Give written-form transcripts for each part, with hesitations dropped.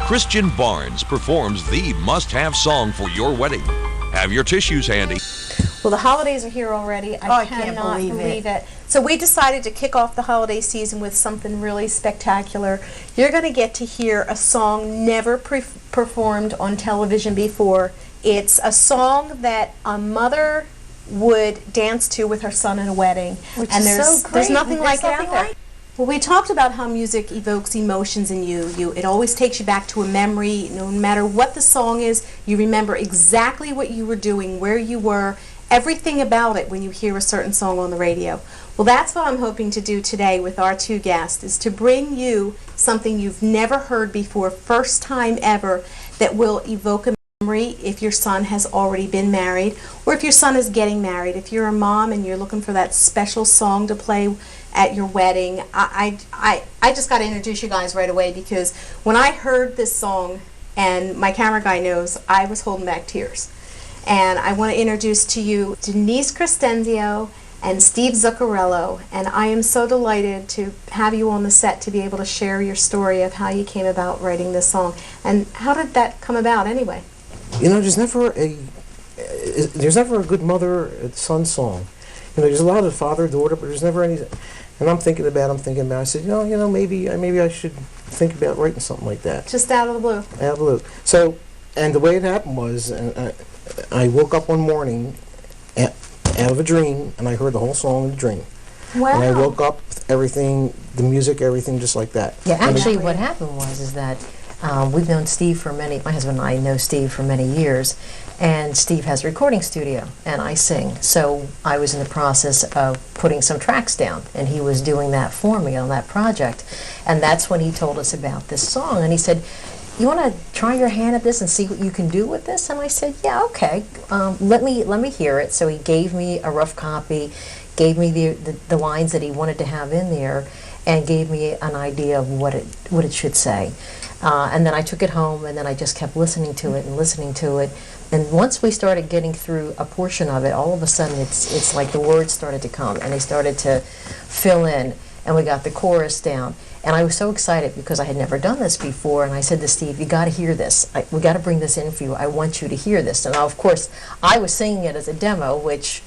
Christian Barnes performs the must-have song for your wedding. Have your tissues handy. Well, the holidays are here already. I cannot believe it. So we decided to kick off the holiday season with something really spectacular. You're going to get to hear a song never performed on television before. It's a song that a mother would dance to with her son at a wedding. Which and is so great. There's nothing like it out nothing there. like. Well, we talked about how music evokes emotions in you. It always takes you back to a memory. No matter what the song is, you remember exactly what you were doing, where you were, everything about it when you hear a certain song on the radio. Well, that's what I'm hoping to do today with our two guests, is to bring you something you've never heard before, first time ever, that will evoke a memory if your son has already been married, or if your son is getting married. If you're a mom and you're looking for that special song to play at your wedding, I just got to introduce you guys right away, because when I heard this song, and my camera guy knows, I was holding back tears. And I want to introduce to you Denise Christinzio and Steve Zuccarello, and I am so delighted to have you on the set to be able to share your story of how you came about writing this song. And how did that come about anyway? You know, there's never a good mother-son song. You know, there's a lot of father-daughter, but there's never any. And I'm thinking about it. I said, maybe I should think about writing something like that. Just out of the blue. Out of the blue. So, and the way it happened was, I woke up one morning out of a dream, and I heard the whole song in the dream. Wow. And I woke up with everything, the music, everything just like that. Yeah, actually what happened was that we've known Steve for my husband and I know Steve for many years, and Steve has a recording studio, and I sing. So I was in the process of putting some tracks down, and he was doing that for me on that project. And that's when he told us about this song, and he said, "You want to try your hand at this and see what you can do with this?" And I said, "Yeah, okay. Let me hear it." So he gave me a rough copy, gave me the lines that he wanted to have in there, and gave me an idea of what it should say. And then I took it home, and then I just kept listening to it and listening to it. And once we started getting through a portion of it, all of a sudden it's like the words started to come, and they started to fill in, and we got the chorus down. And I was so excited because I had never done this before, and I said to Steve, "You got to hear this. We got to bring this in for you. I want you to hear this." And of course, I was singing it as a demo, which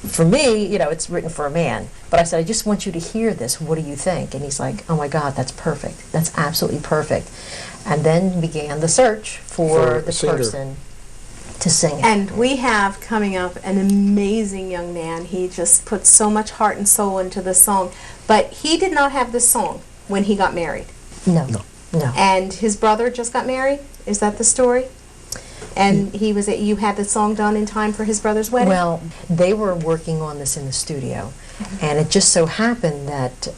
for me, it's written for a man. But I said, "I just want you to hear this. What do you think?" And he's like, "Oh my God, that's perfect. That's absolutely perfect." And then began the search for the person to sing it. And we have coming up an amazing young man. He just puts so much heart and soul into this song. But he did not have this song when he got married. No. And his brother just got married? Is that the story? And you had the song done in time for his brother's wedding? Well, they were working on this in the studio, and it just so happened that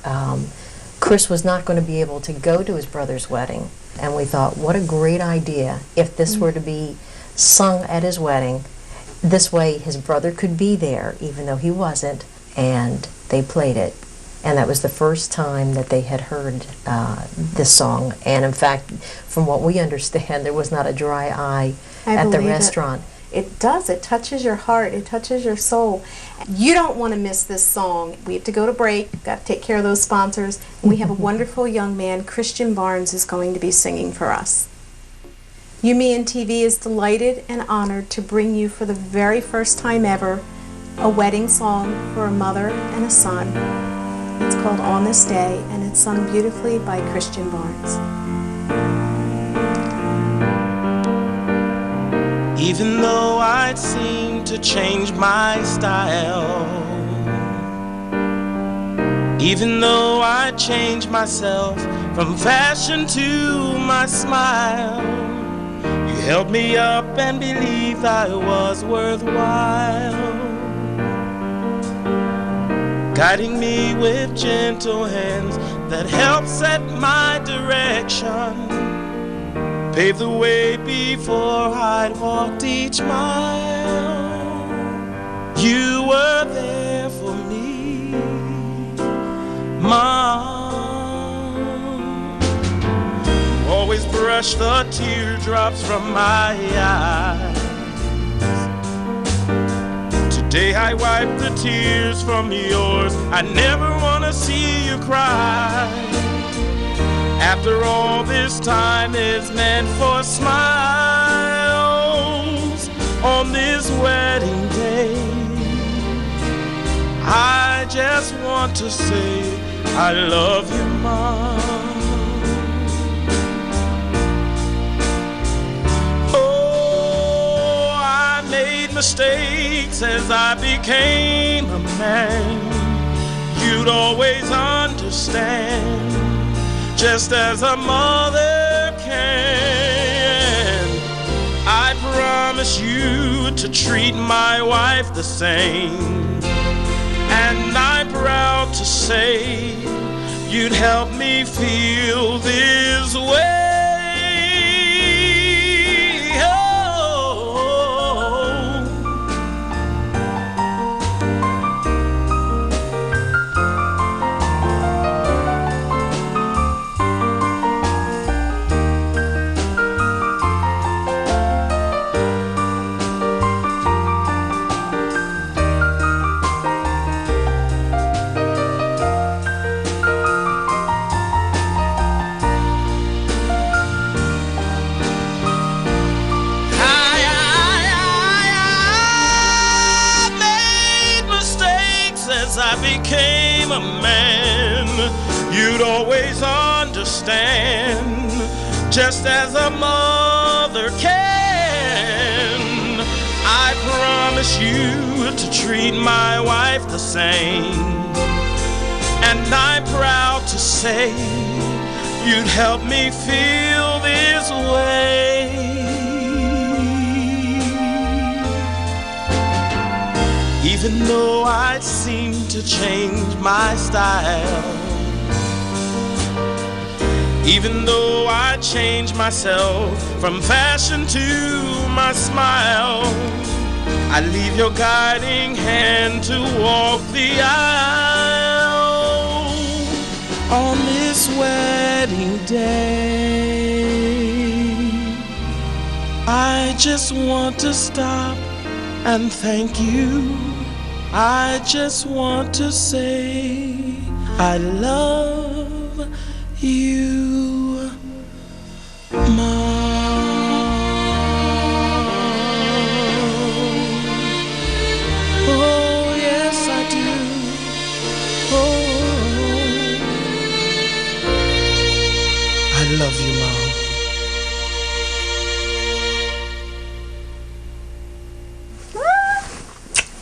Chris was not going to be able to go to his brother's wedding, and we thought, what a great idea if this were to be sung at his wedding. This way his brother could be there, even though he wasn't, and they played it. And that was the first time that they had heard this song. And in fact, from what we understand, there was not a dry eye at the restaurant. It does. It touches your heart. It touches your soul. You don't want to miss this song. We have to go to break. Got to take care of those sponsors. And we have a wonderful young man, Christian Barnes, is going to be singing for us. UMEN TV is delighted and honored to bring you for the very first time ever a wedding song for a mother and a son. It's called On This Day, and it's sung beautifully by Christian Barnes. Even though I'd seem to change my style, even though I changed myself from fashion to my smile, you held me up and believed I was worthwhile, guiding me with gentle hands that help set my direction, pave the way before I'd walked each mile. You were there for me, Mom. Always brush the teardrops from my eyes. Today I wipe the tears from yours. I never want to see you cry. After all this time is meant for smiles on this wedding day. I just want to say I love you, Mom. Oh, I made mistakes as I became a man. You'd always understand, just as a mother can. I promise you to treat my wife the same, and I'm proud to say you'd help me feel this way. Became a man, you'd always understand, just as a mother can. I promise you to treat my wife the same, and I'm proud to say you'd help me feel this way. Even though I seem to change my style, even though I change myself from fashion to my smile, I leave your guiding hand to walk the aisle on this wedding day. I just want to stop and thank you. I just want to say I love you, Mom. Oh, yes, I do. Oh, I love you, Mom.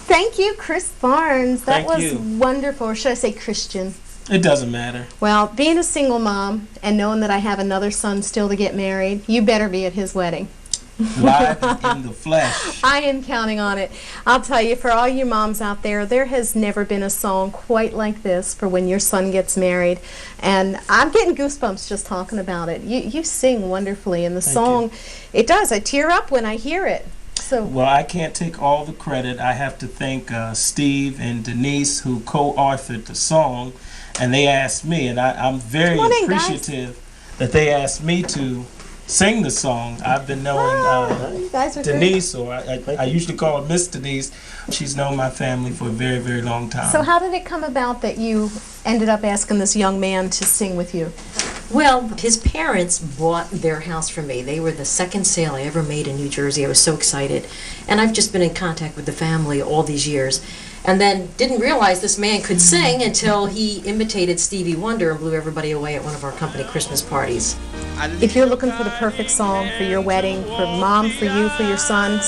Thank you, Chris Barnes. That Thank was you. wonderful. Or should I say Christian? It doesn't matter. Well, being a single mom and knowing that I have another son still to get married, you better be at his wedding. Live in the flesh. I am counting on it. I'll tell you, for all you moms out there has never been a song quite like this for when your son gets married. And I'm getting goosebumps just talking about it. You sing wonderfully, and the song, it does. I tear up when I hear it. So, well, I can't take all the credit. I have to thank Steve and Denise, who co-authored the song, and they asked me, and I'm very appreciative that they asked me to sing the song. I've been knowing you guys are Denise, or I usually call her Miss Denise. She's known my family for a very, very long time. So how did it come about that you ended up asking this young man to sing with you? Well, his parents bought their house for me. They were the second sale I ever made in New Jersey. I was so excited. And I've just been in contact with the family all these years. And then didn't realize this man could sing until he imitated Stevie Wonder and blew everybody away at one of our company Christmas parties. If you're looking for the perfect song for your wedding, for mom, for you, for your son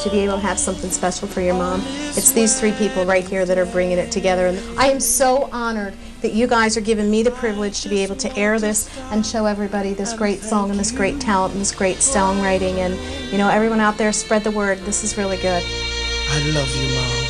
should be able to have something special for your mom, it's these three people right here that are bringing it together. And I am so honored that you guys are giving me the privilege to be able to air this and show everybody this great song and this great talent and this great songwriting. And, you know, everyone out there, spread the word. This is really good. I love you, Mom.